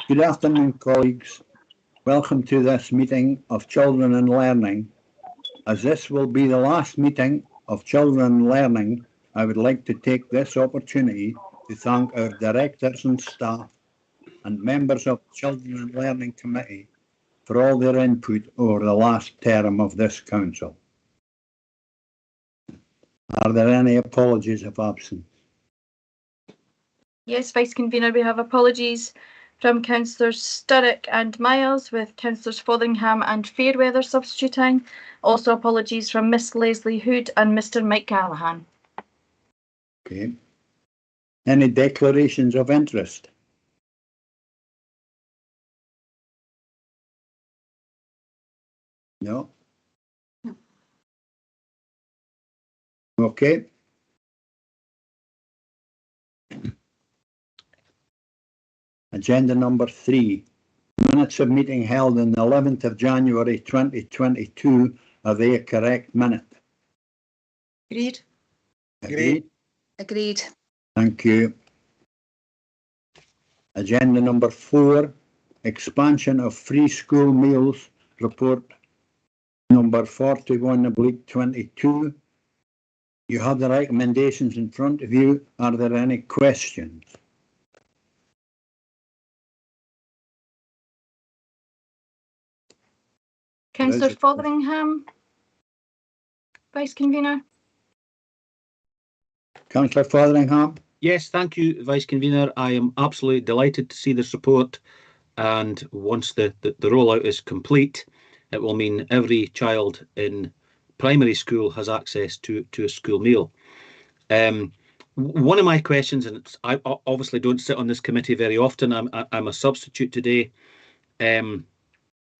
Good afternoon, colleagues. Welcome to this meeting of Children and Learning. As this will be the last meeting of Children and Learning, I would like to take this opportunity to thank our directors and staff and members of the Children and Learning Committee for all their input over the last term of this council. Are there any apologies of absence? Yes, Vice Convener, we have apologies from Councillors Sturrock and Miles, with Councillors Fotheringham and Fairweather substituting. Also apologies from Miss Leslie Hood and Mr Mike Callahan. Okay. Any declarations of interest? No. Okay. Agenda number 3. Minutes of meeting held on the 11th of January 2022. Are they a correct minute? Agreed. Agreed. Agreed. Thank you. Agenda number 4. Expansion of free school meals report number 41/22. You have the recommendations in front of you. Are there any questions? Councillor Fotheringham, Vice Convener. Councillor Fotheringham? Yes, thank you, Vice Convener. I am absolutely delighted to see this report, and once the rollout is complete, it will mean every child in primary school has access to a school meal. One of my questions, and I obviously don't sit on this committee very often, I'm a substitute today,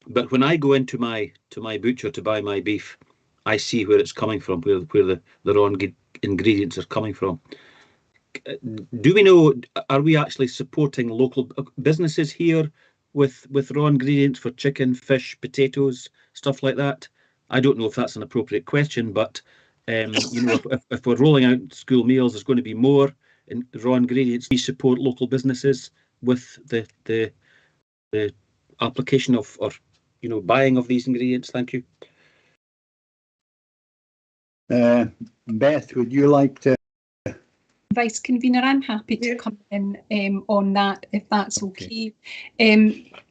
but when I go into my butcher to buy my beef, I see where it's coming from, where the raw ingredients are coming from. Do we know, are we actually supporting local businesses here with raw ingredients for chicken, fish, potatoes, stuff like that? I don't know if that's an appropriate question, but you know, if we're rolling out school meals, there's going to be more in raw ingredients. We support local businesses with the application of, or you know, buying of these ingredients. Thank you. Beth, would you like to? Vice Convener, I'm happy to come in on that, if that's okay.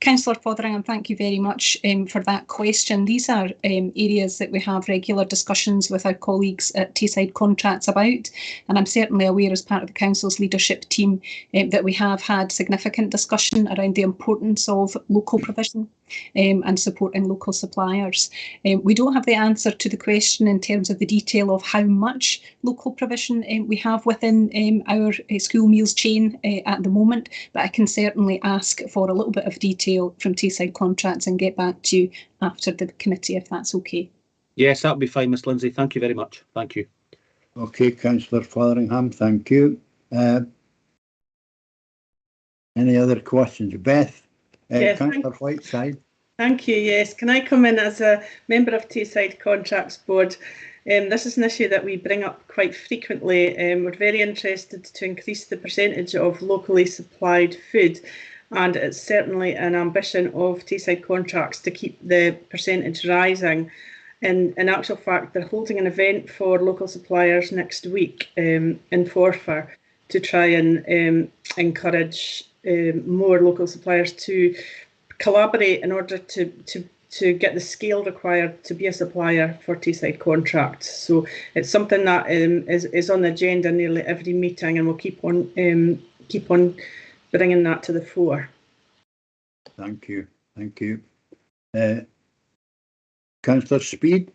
Councillor Fotheringham, thank you very much for that question. These are areas that we have regular discussions with our colleagues at Tayside Contracts about, and I'm certainly aware as part of the Council's leadership team that we have had significant discussion around the importance of local provision and supporting local suppliers. We don't have the answer to the question in terms of the detail of how much local provision we have within our school meals chain at the moment, but I can certainly ask for a little bit of detail from Tayside Contracts and get back to you after the committee, if that's okay. Yes, that would be fine, Miss Lindsay. Thank you very much. Thank you. Okay, Councillor Fotheringham, thank you. Any other questions? Beth, yes, Councillor Whiteside. Thank you. Yes, can I come in as a member of Tayside Contracts Board? This is an issue that we bring up quite frequently. We're very interested to increase the percentage of locally supplied food, and it's certainly an ambition of Tayside Contracts to keep the percentage rising. In actual fact, they're holding an event for local suppliers next week in Forfar to try and encourage more local suppliers to collaborate in order to get the scale required to be a supplier for Tayside Contracts. So it's something that is on the agenda nearly every meeting, and we'll keep on bringing that to the fore. Thank you. Thank you. Councillor Speed.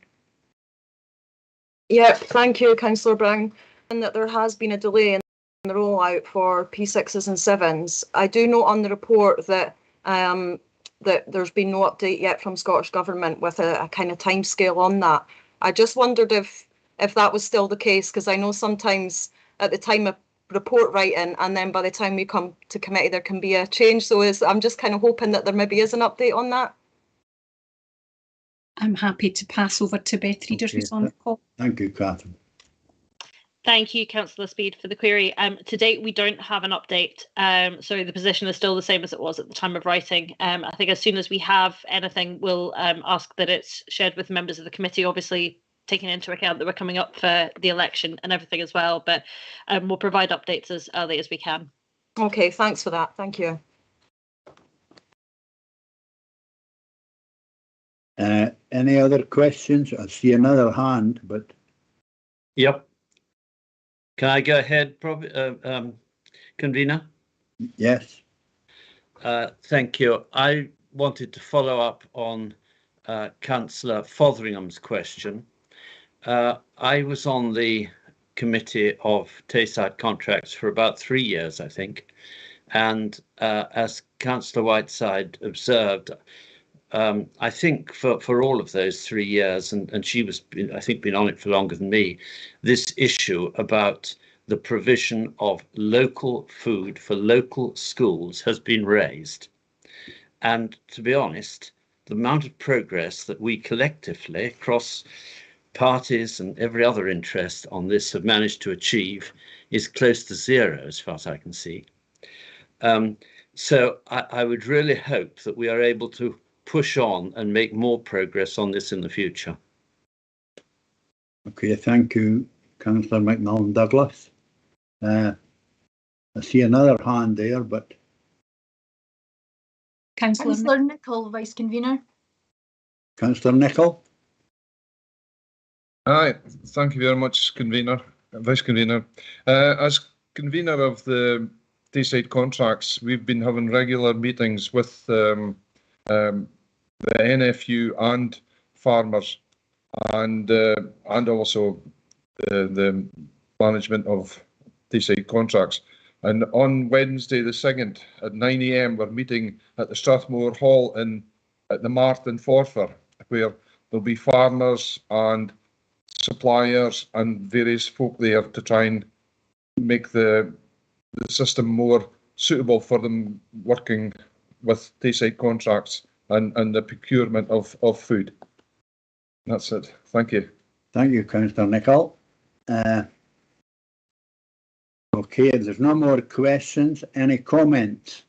Yeah, thank you, Councillor Brown. And that there has been a delay in the rollout for P6s and 7s. I do note on the report that that there's been no update yet from Scottish Government with a kind of timescale on that. I just wondered if that was still the case, because I know sometimes at the time of report writing and then by the time we come to committee there can be a change. So I'm just kind of hoping that there maybe is an update on that. I'm happy to pass over to Beth Readers, who's on the call. Thank you, Catherine. Thank you, Councillor Speed, for the query. To date, we don't have an update. So the position is still the same as it was at the time of writing. I think as soon as we have anything, we'll ask that it's shared with members of the committee, obviously taking into account that we're coming up for the election and everything as well. But we'll provide updates as early as we can. Okay, thanks for that. Thank you. Any other questions? I see another hand, but Yep. Can I go ahead, Convener? yes. Thank you. I wanted to follow up on Councillor Fotheringham's question. I was on the committee of Tayside contracts for about 3 years, I think. And as Councillor Whiteside observed, I think for all of those 3 years, and she was, I think, been on it for longer than me, this issue about the provision of local food for local schools has been raised. And to be honest, the amount of progress that we collectively across parties and every other interest on this have managed to achieve is close to zero as far as I can see. So I would really hope that we are able to push on and make more progress on this in the future. Okay, thank you, Councillor McMillan Douglas. I see another hand there, but Councillor Nicholl, Vice Convener. Councillor Nicholl. Aye, thank you very much, Convener, Vice Convener. As Convener of the Tayside contracts, we've been having regular meetings with the NFU and farmers, and also the management of Tayside contracts. And on Wednesday the 2nd at 9 AM, we're meeting at the Strathmore Hall at the Mart in Forfar, where there'll be farmers and suppliers and various folk there to try and make the system more suitable for them working with Tayside contracts and the procurement of food. That's it. Thank you. Thank you, Councillor Nicholl. Okay, if there's no more questions, any comments?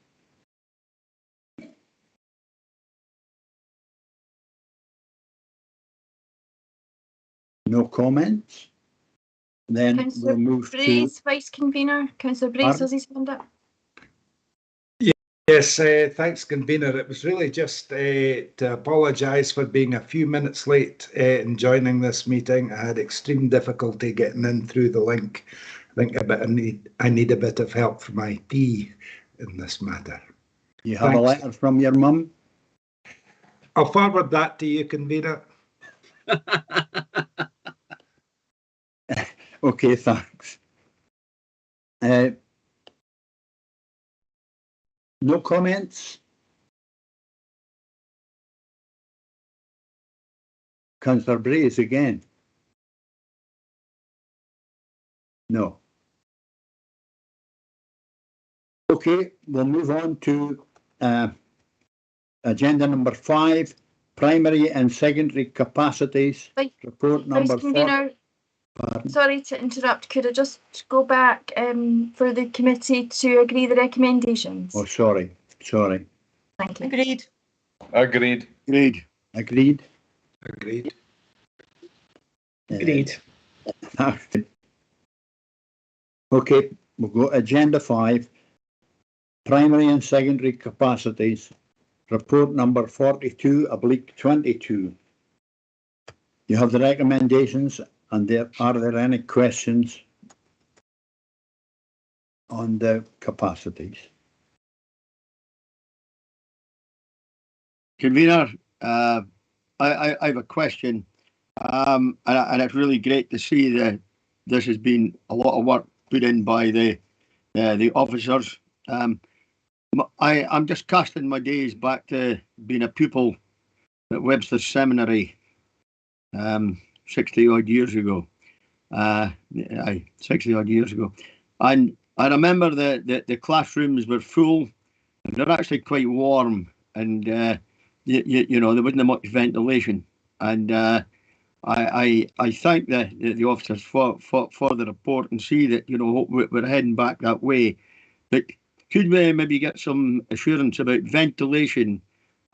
No comments? Then Councillor we'll move Brace, to... Vice Convener. Councillor Brace has his hand up. Yes, thanks, Convener. It was really just to apologise for being a few minutes late in joining this meeting. I had extreme difficulty getting in through the link. I think I need a bit of help from IT in this matter. You have a letter from your mum? I'll forward that to you, Convener. Okay, thanks. No comments? Councillor Brace again? No. Okay, we'll move on to agenda number 5, primary and secondary capacities. Report number 4. Sorry to interrupt. Could I just go back for the committee to agree the recommendations? Oh, sorry. Thank you. Agreed. Agreed. Agreed. Okay, we'll go agenda 5, primary and secondary capacities, report number 42/22. You have the recommendations, and are there any questions on the capacities? Convener, I have a question, and it's really great to see that this has been a lot of work put in by the officers. I'm just casting my days back to being a pupil at Webster Seminary 60 odd years ago. 60 odd years ago, and I remember the classrooms were full, and they're actually quite warm, and you know, there wasn't much ventilation, and I thank the officers for the report and see that, you know, we're heading back that way. But could we maybe get some assurance about ventilation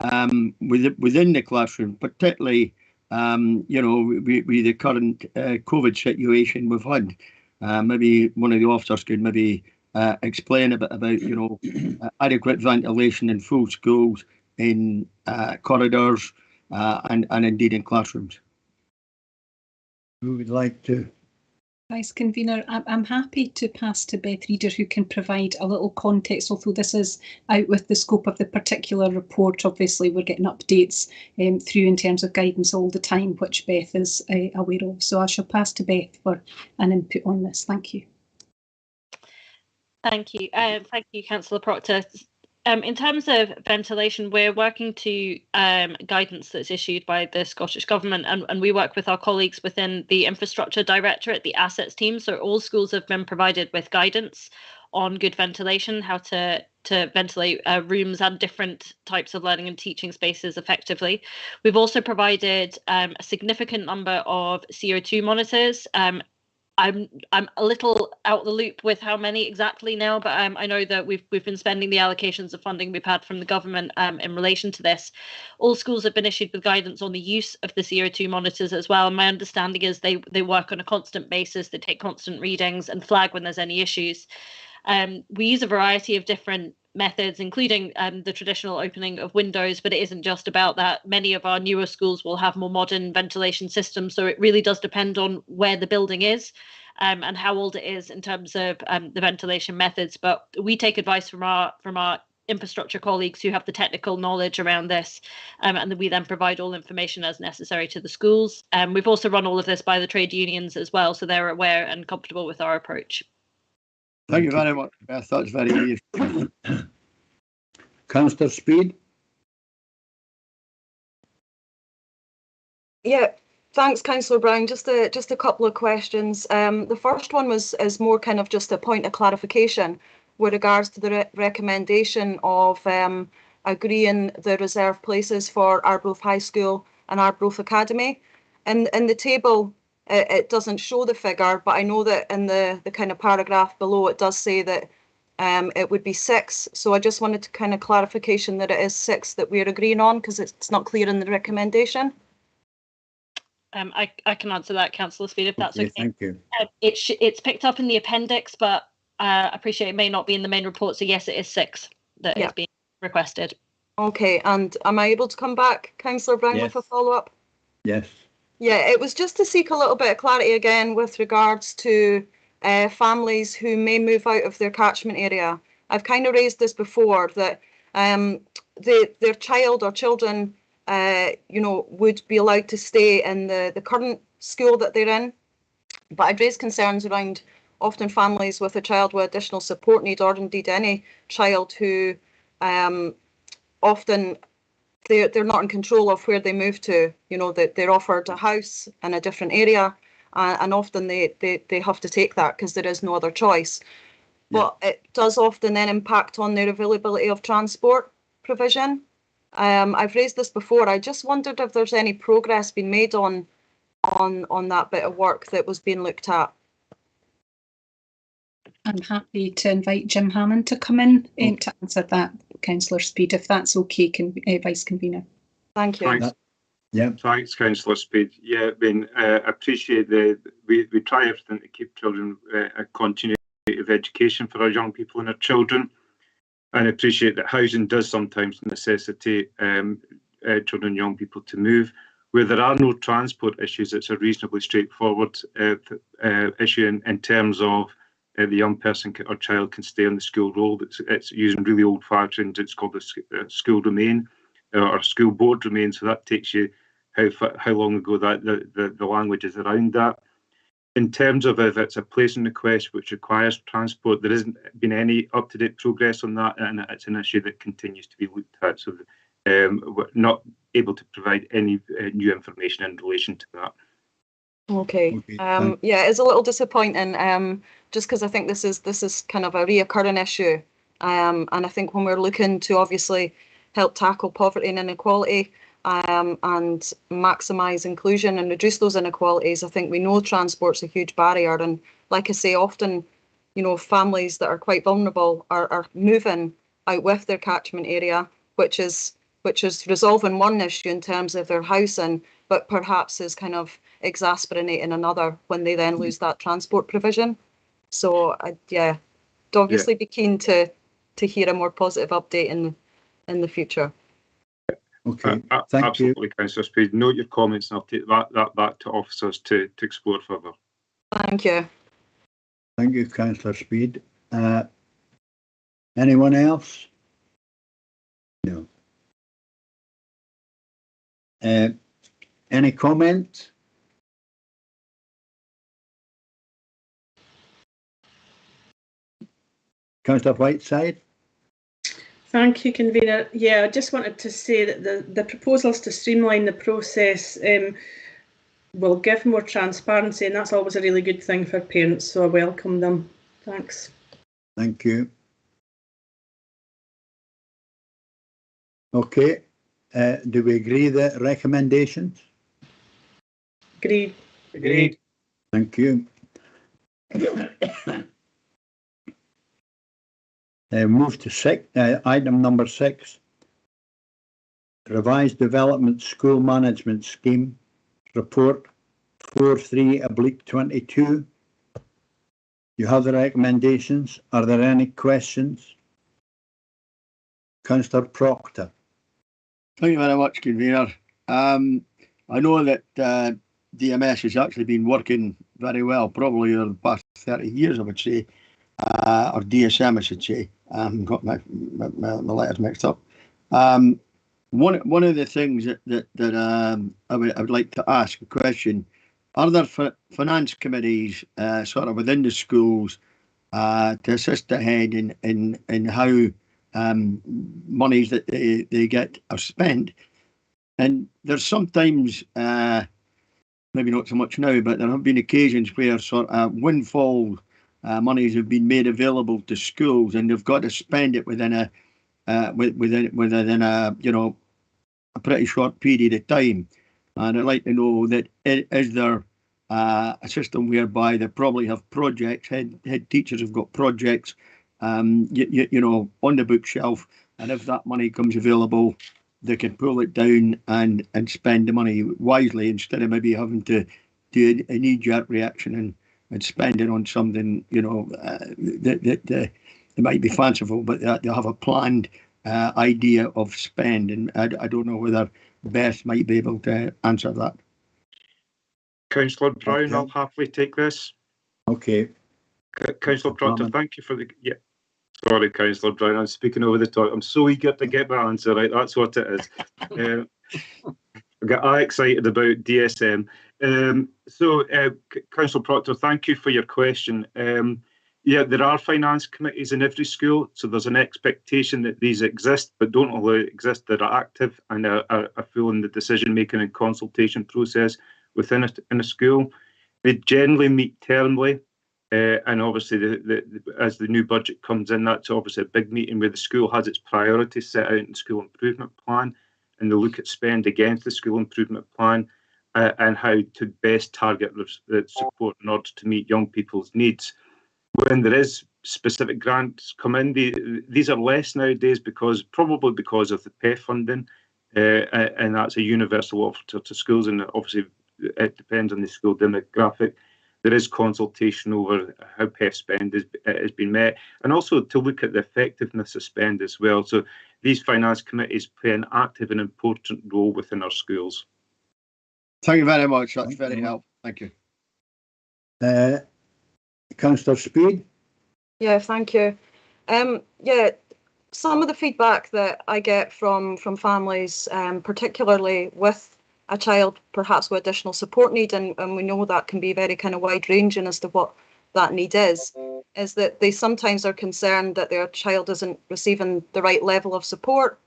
within the classroom, particularly you know, with the current COVID situation we've had? Maybe one of the officers could maybe explain a bit about, you know, adequate ventilation in full schools, in corridors, and indeed in classrooms. Who would like to? Vice Convener, I'm happy to pass to Beth Reader, who can provide a little context, although this is out with the scope of the particular report. Obviously, we're getting updates through in terms of guidance all the time, which Beth is aware of. So I shall pass to Beth for an input on this. Thank you. Thank you. Thank you, Councillor Proctor. In terms of ventilation, we're working to guidance that's issued by the Scottish Government, and we work with our colleagues within the Infrastructure Directorate, the Assets team. So all schools have been provided with guidance on good ventilation, how to ventilate rooms and different types of learning and teaching spaces effectively. We've also provided a significant number of CO2 monitors. I'm a little out the loop with how many exactly now, but I know that we've been spending the allocations of funding we've had from the government in relation to this. All schools have been issued with guidance on the use of the CO2 monitors as well. And my understanding is they work on a constant basis, they take constant readings and flag when there's any issues. We use a variety of different methods, including the traditional opening of windows, but it isn't just about that. Many of our newer schools will have more modern ventilation systems, so it really does depend on where the building is and how old it is in terms of the ventilation methods. But we take advice from our infrastructure colleagues who have the technical knowledge around this, and we then provide all information as necessary to the schools. We've also run all of this by the trade unions as well, so they're aware and comfortable with our approach. Thank you very much, Beth. That's very useful. Councillor Speed? Yeah, thanks, Councillor Brown. Just a couple of questions. The first one is more kind of just a point of clarification with regards to the recommendation of agreeing the reserved places for Arbroath High School and Arbroath Academy. In the table, it doesn't show the figure, but I know that in the kind of paragraph below, it does say that it would be 6. So I just wanted to kind of clarification that it is 6 that we're agreeing on, because it's not clear in the recommendation. I can answer that, Councillor Speed, if that's okay. Thank you. It's picked up in the appendix, but I appreciate it may not be in the main report. So yes, it is 6 that is being requested. Okay, and am I able to come back, Councillor Brown, with a follow-up? Yes. Yeah, it was just to seek a little bit of clarity again with regards to families who may move out of their catchment area. I've kind of raised this before, that their child or children, you know, would be allowed to stay in the current school that they're in. But I'd raised concerns around often families with a child with additional support need, or indeed any child who often they're not in control of where they move to. You know, that they're offered a house in a different area, and often they have to take that because there is no other choice. But it does often then impact on their availability of transport provision. I've raised this before. I just wondered if there's any progress been made on that bit of work that was being looked at. I'm happy to invite Jim Hammond to come in to answer that, Councillor Speed, if that's okay, Vice Convener. Thank you. Thanks. Yeah. Thanks, Councillor Speed. Yeah, I mean, appreciate we try everything to keep children a continuity of education for our young people and our children, and appreciate that housing does sometimes necessitate children and young people to move. Where there are no transport issues, it's a reasonably straightforward issue in terms of the young person or child can stay on the school roll. It's using really old-fashioned, it's called a school domain or school board domain. So that takes you how long ago that the language is around that. In terms of if it's a placing request which requires transport, there hasn't been any up-to-date progress on that, and it's an issue that continues to be looked at. So we're not able to provide any new information in relation to that. Okay. Yeah, it's a little disappointing, just because I think this is kind of a reoccurring issue, and I think when we're looking to obviously help tackle poverty and inequality, and maximise inclusion and reduce those inequalities. I think we know transport's a huge barrier, and like I say, often, you know, families that are quite vulnerable are moving out with their catchment area, which is resolving one issue in terms of their housing, but perhaps is kind of exacerbating another when they then lose that transport provision. So I'd obviously be keen to hear a more positive update in the future. Okay, thank absolutely, you. Councillor Speed. Note your comments, and I'll take that back to officers to explore further. Thank you. Thank you, Councillor Speed. Anyone else? No. Any comment? Councillor Whiteside? Thank you, Convener. Yeah, I just wanted to say that the proposals to streamline the process will give more transparency, and that's always a really good thing for parents, so I welcome them. Thanks. Thank you. Okay, do we agree the recommendations? Agreed. Agreed. Thank you. Move to item number 6. Revised Development School Management Scheme, Report 43/22. You have the recommendations. Are there any questions? Councillor Proctor. Thank you very much, Convener. I know that DMS has actually been working very well, probably over the past 30 years, I would say, or DSM, I should say. Got my letters mixed up. One of the things that I would like to ask a question: are there finance committees sort of within the schools to assist ahead in how monies that they get are spent? And there's sometimes, maybe not so much now, but there have been occasions where sort of windfall monies have been made available to schools, and they've got to spend it within a you know, a pretty short period of time. And I'd like to know that is there a system whereby they probably have projects, head teachers have got projects, you know, on the bookshelf, and if that money comes available, they can pull it down and spend the money wisely instead of maybe having to do a knee-jerk reaction and spend it on something, you know, that it might be fanciful, but they have a planned idea of spend. And I don't know whether Beth might be able to answer that. Councillor Brown, Okay. I'll happily take this. Okay. Councillor Proctor, thank you for the... Yeah. Sorry, Councillor Brown, I'm speaking over the top. I'm so eager to get my answer right. That's what it is. I got all excited about DSM. Councillor Proctor, thank you for your question. Yeah, there are finance committees in every school, so there's an expectation that these exist, but don't only exist, they're active and are full in the decision-making and consultation process within a school. They generally meet termly, and obviously as the new budget comes in, that's obviously a big meeting where the school has its priorities set out in the school improvement plan, and they look at spend against the school improvement plan and how to best target the support in order to meet young people's needs. When there is specific grants come in, these are less nowadays probably because of the PEF funding, and that's a universal offer to schools, and obviously it depends on the school demographic. There is consultation over how PEF spend has been met, and also to look at the effectiveness of spend as well. So these finance committees play an active and important role within our schools. Thank you very much. That's very helpful. Thank you. Councillor Speed? Yeah, thank you. Yeah, some of the feedback that I get from families, particularly with a child perhaps with additional support need, and we know that can be very kind of wide ranging as to what that need is that they sometimes are concerned that their child isn't receiving the right level of support.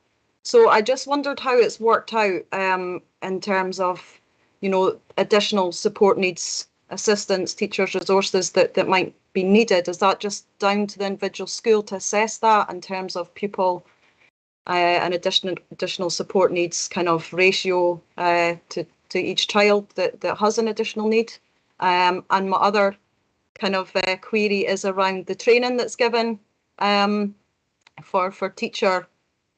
So I just wondered how it's worked out in terms of, you know, additional support needs, assistance, teachers, resources that might be needed. Is that just down to the individual school to assess that in terms of pupil an additional support needs kind of ratio to each child that has an additional need. And my other kind of query is around the training that's given for teacher,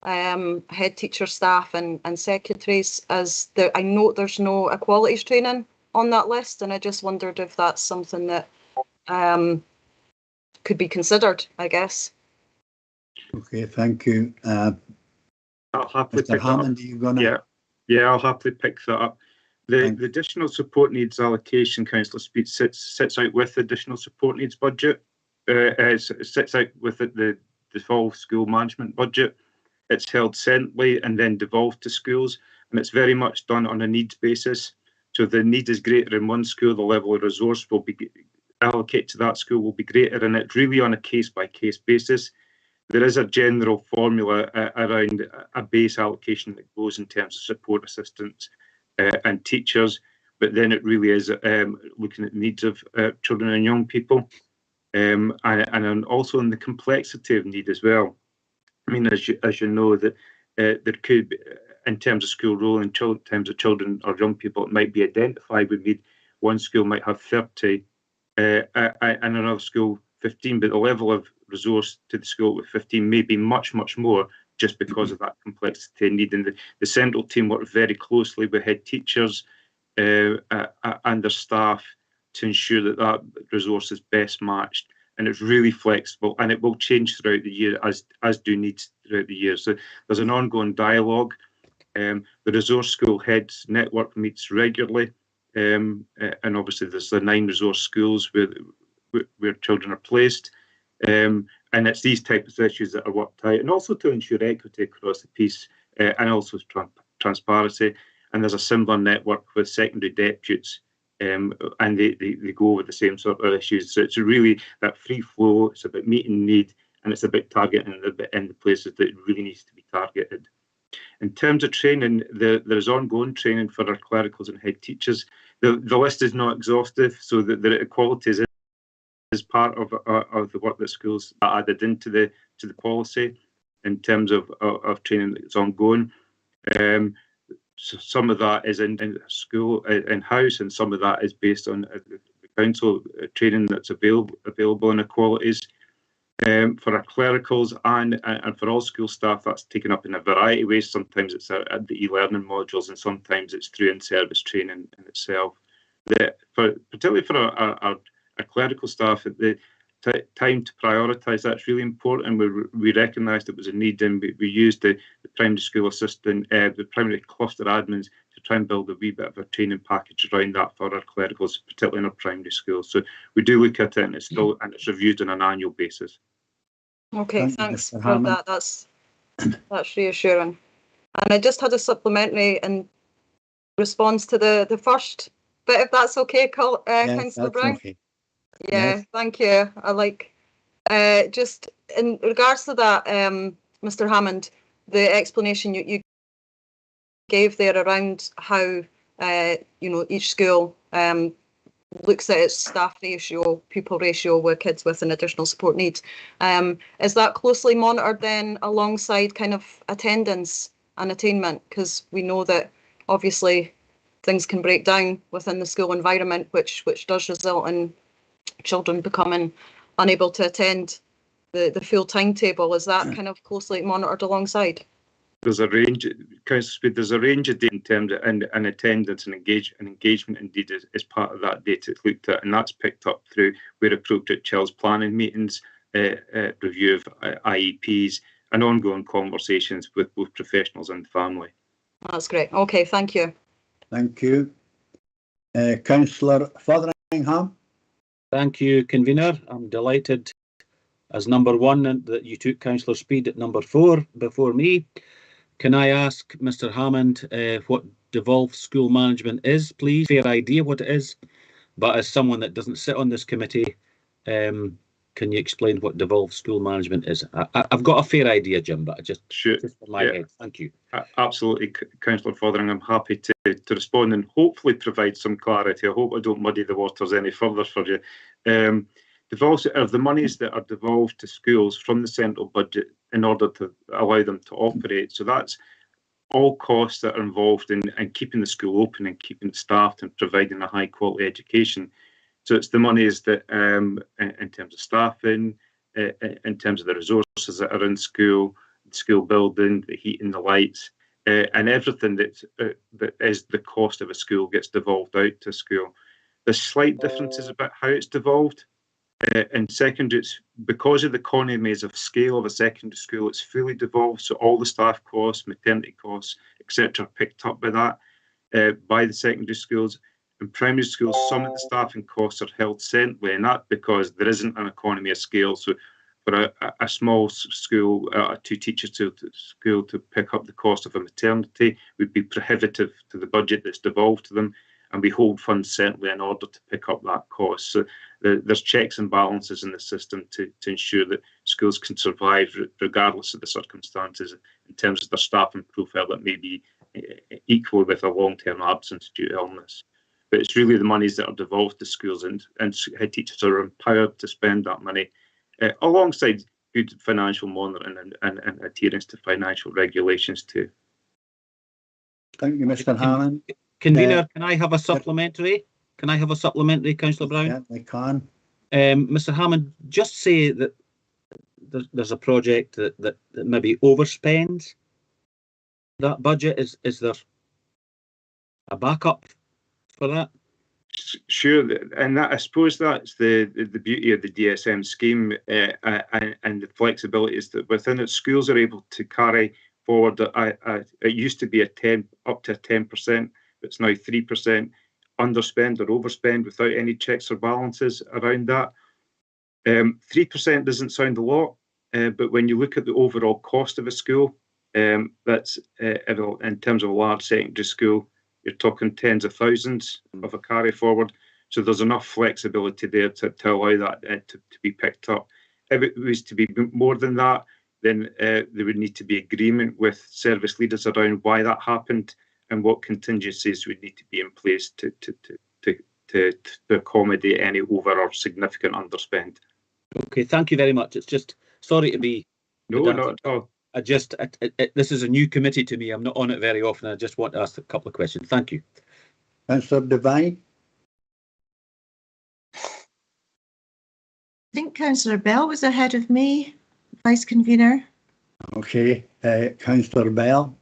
head teacher staff and secretaries, as I note there's no equalities training on that list, and I just wondered if that's something that could be considered, I guess. Okay, thank you. I'll happily Mr. pick Hammond, that are you up. gonna? Yeah, I'll happily pick that up. The additional support needs allocation, Councillor Speed, sits out with the additional support needs budget. Sits out with the Devolve school management budget. It's held centrally and then devolved to schools, and it's very much done on a needs basis. So if the need is greater in one school, the level of resource will be allocated to that school will be greater, and it's really on a case-by-case basis. There is a general formula around a base allocation that goes in terms of support assistants and teachers, but then it really is looking at the needs of children and young people, and also in the complexity of need as well. I mean, as you know, that there could be, in terms of school role, in terms of children or young people, it might be identified with need. One school might have 30 and another school 15, but the level of resource to the school with 15 may be much, much more, just because of that complexity and need. And the central team work very closely with head teachers and their staff to ensure that that resource is best matched. And it's really flexible, and it will change throughout the year as do needs throughout the year. So there's an ongoing dialogue. The resource school heads network meets regularly, and obviously there's the 9 resource schools where children are placed. And it's these types of issues that are worked out, and also to ensure equity across the piece, and also transparency. And there's a similar network with secondary deputies, and they go over the same sort of issues. So it's really that free flow. It's about meeting need, and it's about targeting in the places that it really needs to be targeted. In terms of training, there's ongoing training for our clericals and head teachers. The list is not exhaustive, so the equalities is part of the work that schools added into the policy in terms of training that's ongoing. So some of that is in school, in-house, and some of that is based on the council training that's available in equalities. For our clericals and for all school staff, that's taken up in a variety of ways. Sometimes it's at the e-learning modules, and sometimes it's through in-service training in itself. Particularly for our clerical staff, the time to prioritise that's really important. We recognised it was a need, and we used the primary school assistant, the primary cluster admins, to try and build a wee bit of a training package around that for our clericals, particularly in our primary schools. So we do look at it, and it's reviewed on an annual basis. Okay, thanks for that. That's reassuring. And I just had a supplementary in response to the first bit, if that's okay, Councillor Brown. Okay. Yeah, yes. Thank you. I like just in regards to that, Mr. Hammond, the explanation you gave there around how each school looks at its staff ratio, pupil ratio with kids with an additional support need. Is that closely monitored then alongside kind of attendance and attainment? Because we know that obviously things can break down within the school environment, which does result in children becoming unable to attend the full timetable. Is that kind of closely monitored alongside? There's a range, there's a range of data in terms of and attendance and engagement indeed is part of that data it's looked at, and that's picked up through where appropriate child's planning meetings, review of IEPs, and ongoing conversations with both professionals and family. That's great. Okay, thank you. Thank you. Councillor Fotheringham. Thank you, Convener. I'm delighted as number 1 that you took Councillor Speed at number 4 before me. Can I ask Mr. Hammond what Devolve School Management is, please? Fair idea what it is, but as someone that doesn't sit on this committee, can you explain what Devolve School Management is? I've got a fair idea, Jim, but just in my head. Thank you. Absolutely, Councillor Fotheringham. I'm happy to respond and hopefully provide some clarity. I hope I don't muddy the waters any further for you. Devolve of the monies that are devolved to schools from the central budget in order to allow them to operate. So that's all costs that are involved in keeping the school open and keeping it staffed and providing a high quality education. So it's the monies that in terms of staffing, in terms of the resources that are in school, the school building, the heating, the lights, and everything that is the cost of a school gets devolved out to school. There's slight differences about how it's devolved. In secondary, it's because of the economies of scale of a secondary school, it's fully devolved. So all the staff costs, maternity costs, etc., are picked up by that, by the secondary schools. In primary schools, some of the staffing costs are held centrally, and that because there isn't an economy of scale. So for a small school, 2 teachers to school to pick up the cost of a maternity would be prohibitive to the budget that's devolved to them. And we hold funds centrally in order to pick up that cost. So there's checks and balances in the system to ensure that schools can survive regardless of the circumstances in terms of their staffing profile that may be equal with a long-term absence due to illness. But it's really the monies that are devolved to schools, and head teachers are empowered to spend that money alongside good financial monitoring and adherence to financial regulations too. Thank you, Mr. Hammond. Convener, can I have a supplementary? Can I have a supplementary, Councillor Brown? Yeah, I can. Mr. Hammond, just say that there's a project that maybe overspends that budget. Is there a backup for that? Sure, and that, I suppose that's the beauty of the DSM scheme and the flexibility is that within it, schools are able to carry forward. It used to be up to 10%. It's now 3% underspend or overspend without any checks or balances around that. 3% doesn't sound a lot, but when you look at the overall cost of a school, that's in terms of a large secondary school, you're talking tens of thousands of a carry forward. So there's enough flexibility there to allow that to be picked up. If it was to be more than that, then there would need to be agreement with service leaders around why that happened and what contingencies would need to be in place to accommodate any over or significant underspend. Okay, thank you very much. It's just sorry to be. No, not at all. This is a new committee to me. I'm not on it very often. I just want to ask a couple of questions. Thank you. Councillor Devine. I think Councillor Bell was ahead of me, Vice Convener. Okay, Councillor Bell.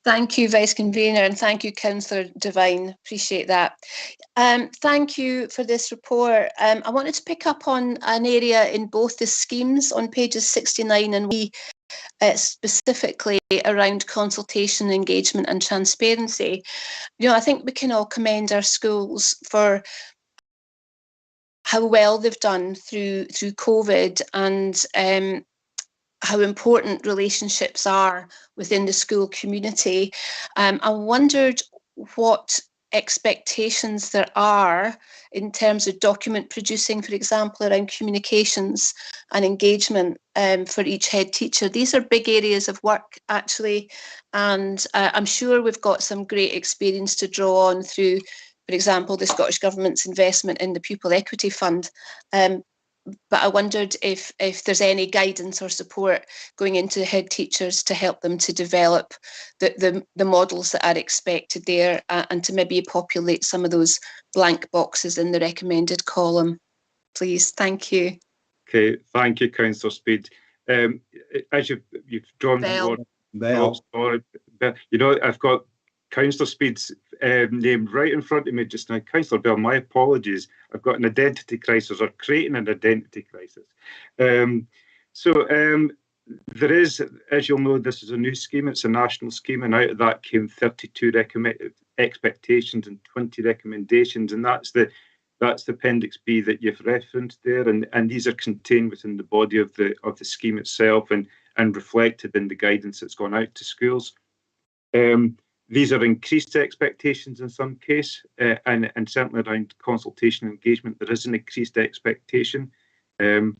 Thank you, Vice Convener, and thank you, Councillor Devine. Appreciate that. Thank you for this report. I wanted to pick up on an area in both the schemes on pages 69 and specifically around consultation, engagement and transparency. You know, I think we can all commend our schools for how well they've done through COVID and how important relationships are within the school community. I wondered what expectations there are in terms of document producing, for example, around communications and engagement for each head teacher. These are big areas of work, actually, and I'm sure we've got some great experience to draw on through, for example, the Scottish Government's investment in the Pupil Equity Fund. But I wondered if there's any guidance or support going into head teachers to help them to develop the models that are expected there and to maybe populate some of those blank boxes in the recommended column, please. Thank you. Okay, thank you, Councillor Speed. As you've drawn the Bell. you know, I've got Councillor Speed's name right in front of me just now. Councillor Bell, my apologies. I've got an identity crisis, or creating an identity crisis. There is, as you'll know, this is a new scheme. It's a national scheme, and out of that came 32 expectations and 20 recommendations, and that's the Appendix B that you've referenced there, and these are contained within the body of the scheme itself and reflected in the guidance that's gone out to schools. These are increased expectations in some case, and certainly around consultation and engagement, there is an increased expectation, and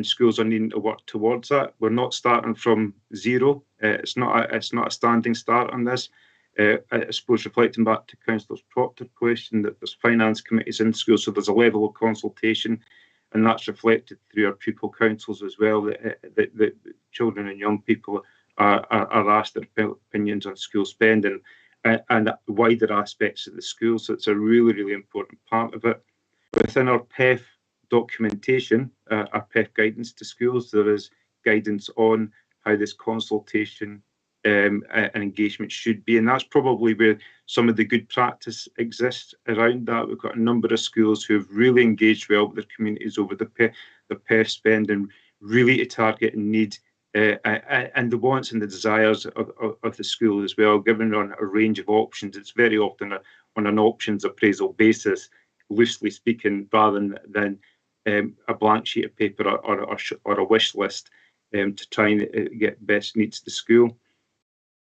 schools are needing to work towards that. We're not starting from zero. It's not a standing start on this. I suppose reflecting back to Councillor Proctor's question, that there's finance committees in schools, so there's a level of consultation and that's reflected through our pupil councils as well, that children and young people are asked their opinions on school spending and wider aspects of the school. So it's a really, really important part of it. Within our PEF documentation, our PEF guidance to schools, there is guidance on how this consultation and engagement should be, and that's probably where some of the good practice exists around that. We've got a number of schools who have really engaged well with their communities over the PEF spend, and really to target and need and the wants and the desires of the school as well, given on a range of options. It's very often on an options appraisal basis, loosely speaking, rather than a blank sheet of paper or a wish list to try and get best meets the school.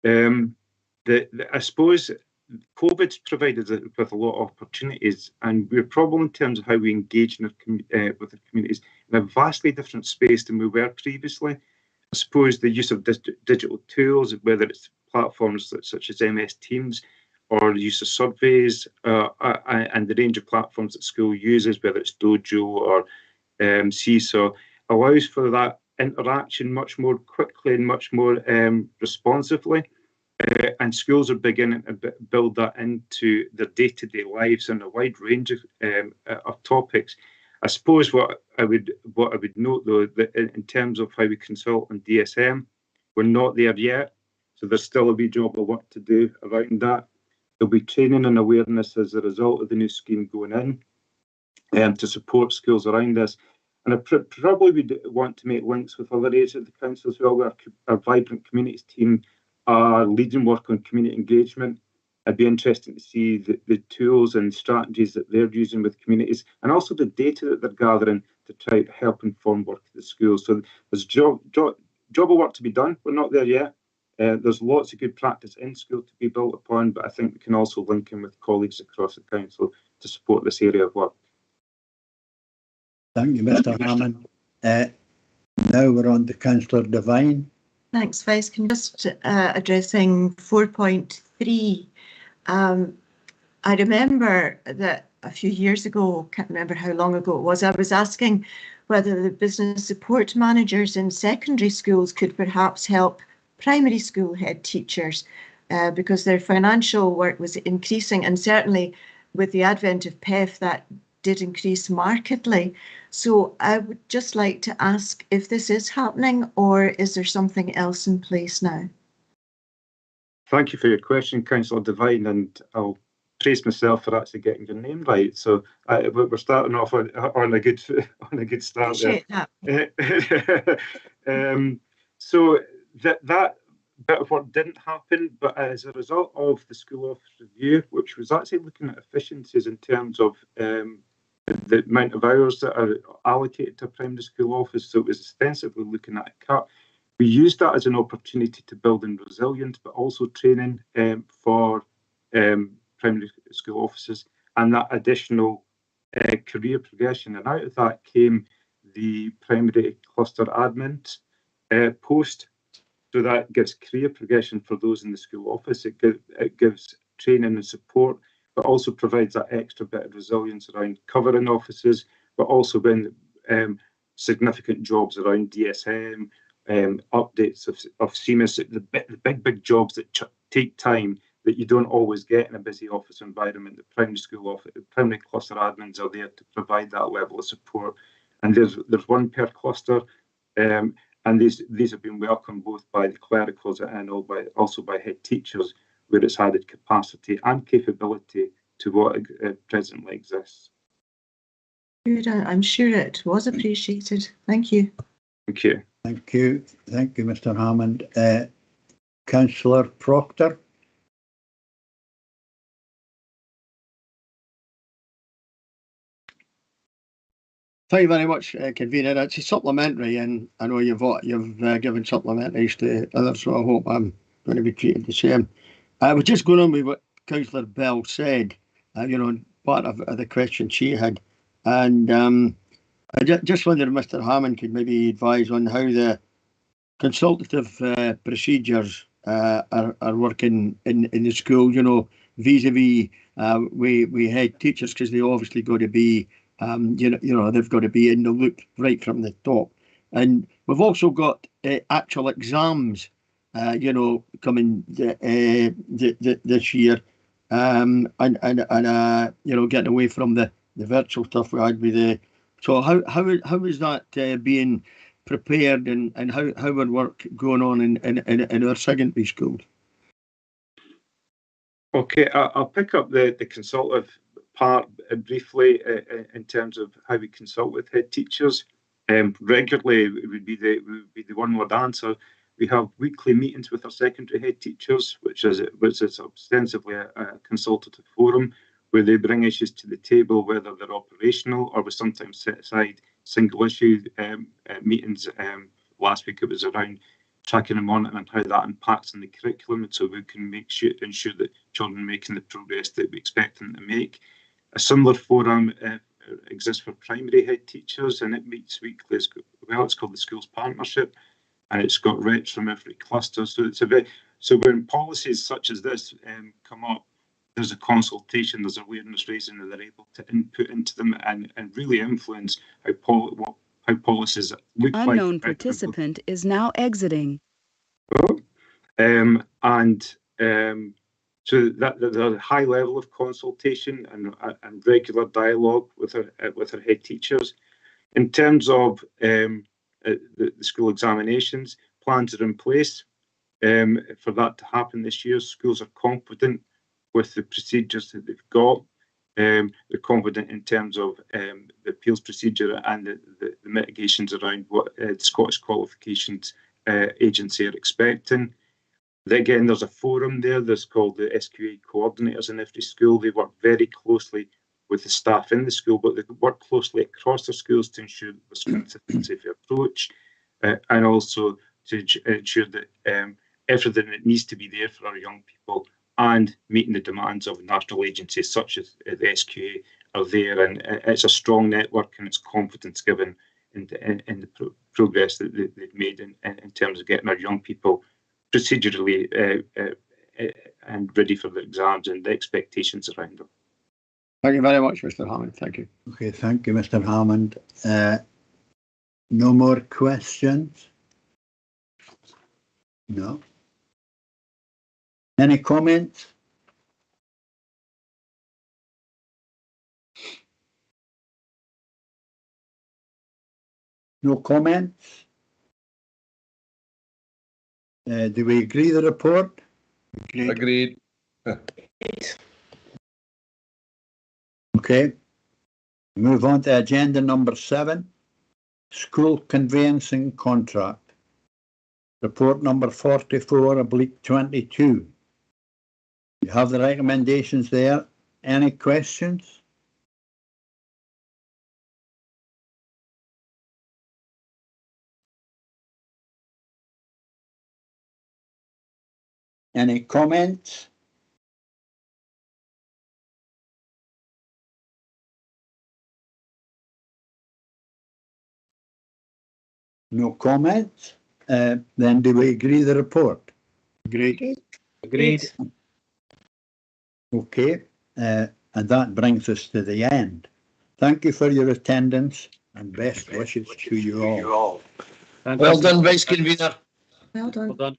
I suppose COVID's provided us with a lot of opportunities, and we're probably, in terms of how we engage in with our communities, in a vastly different space than we were previously. I suppose the use of digital tools, whether it's platforms such as MS Teams, or the use of surveys, and the range of platforms that school uses, whether it's Dojo or Seesaw, allows for that interaction much more quickly and much more responsively. And schools are beginning to build that into their day-to-day lives in a wide range of topics. I suppose what I would note, though, that in terms of how we consult on DSM, we're not there yet. So there's still a wee job of work to do around that. There'll be training and awareness as a result of the new scheme going in to support schools around this. And I probably would want to make links with other areas of the council as well. Our Vibrant Communities team are leading work on community engagement. It'd be interesting to see the tools and strategies that they're using with communities, and also the data that they're gathering to try to help inform work at the schools. So there's job of work to be done. We're not there yet. There's lots of good practice in school to be built upon, but I think we can also link in with colleagues across the council to support this area of work. Thank you, Mr. Hammond. Now we're on to Councillor Devine. Thanks, Vice. Can you just addressing 4.3? I remember that a few years ago, can't remember how long ago it was, I was asking whether the business support managers in secondary schools could perhaps help primary school head teachers because their financial work was increasing, and certainly with the advent of PEF that did increase markedly. So I would just like to ask if this is happening, or is there something else in place now? Thank you for your question, Councillor Devine, and I'll praise myself for actually getting your name right. So we're starting off on a good start there. That. So that bit of work didn't happen, but as a result of the school office review, which was actually looking at efficiencies in terms of the amount of hours that are allocated to a primary school office, so it was ostensibly looking at a cut. We used that as an opportunity to build in resilience, but also training for primary school officers, and that additional career progression. And out of that came the primary cluster admin post. So that gives career progression for those in the school office. It gives training and support, but also provides that extra bit of resilience around covering offices, but also when significant jobs around DSM, updates of CMIS, the big jobs that take time that you don't always get in a busy office environment. The primary school office, the primary cluster admins are there to provide that level of support. And there's one per cluster, and these have been welcomed both by the clericals and also by head teachers, where it's added capacity and capability to what presently exists. Good. I'm sure it was appreciated. Thank you. Thank you. Thank you. Thank you, Mr. Hammond. Councillor Proctor. Thank you very much, Convener. It's a supplementary, and I know you've given supplementaries to others, so I hope I'm going to be treated the same. I was just going on with what Councillor Bell said, part of the question she had, and I just wondered if Mr. Hammond could maybe advise on how the consultative procedures are working in the school, vis-a-vis we head teachers, because they obviously got to be They've got to be in the loop right from the top. And we've also got actual exams, coming this year, and getting away from the virtual stuff we had with the. So how is that being prepared, and how our work going on in our secondary schools? Okay, I'll pick up the consultative part briefly in terms of how we consult with head teachers. Regularly would be the one-word answer. We have weekly meetings with our secondary head teachers, which is ostensibly a consultative forum where they bring issues to the table, whether they're operational or we sometimes set aside single issue meetings. Last week it was around tracking and monitoring how that impacts on the curriculum, and so we can ensure that children are making the progress that we expect them to make. A similar forum exists for primary head teachers, and it meets weekly as well. It's called the Schools Partnership, and it's got reps from every cluster. So when policies such as this come up, there's a consultation, there's awareness raising, and they're able to input into them and really influence how policies look like. Unknown participant is now exiting. So that there's a high level of consultation and regular dialogue with our head teachers. In terms of the school examinations, plans are in place for that to happen this year. Schools are confident with the procedures that they've got. They're confident in terms of the appeals procedure and the mitigations around what the Scottish Qualifications Agency are expecting. Again, there's a forum there that's called the SQA coordinators in every school. They work very closely with the staff in the school, but they work closely across the schools to ensure that there's consistency of approach and also to ensure that everything that needs to be there for our young people and meeting the demands of national agencies such as the SQA are there. And it's a strong network, and it's confidence given in the progress that they've made in terms of getting our young people procedurally and ready for the exams and the expectations around them. Thank you very much, Mr. Hammond. Thank you. Okay, thank you, Mr. Hammond. No more questions? No. Any comments? No comments? Do we agree the report? Agreed. Okay. Move on to agenda number 7, school conveyancing contract. Report number 44/22. You have the recommendations there. Any questions? Any comments? No comments? Then do we agree the report? Agreed. Agreed. Okay, and that brings us to the end. Thank you for your attendance and best wishes to you all. Well done, Vice Convener. Well done. Well done.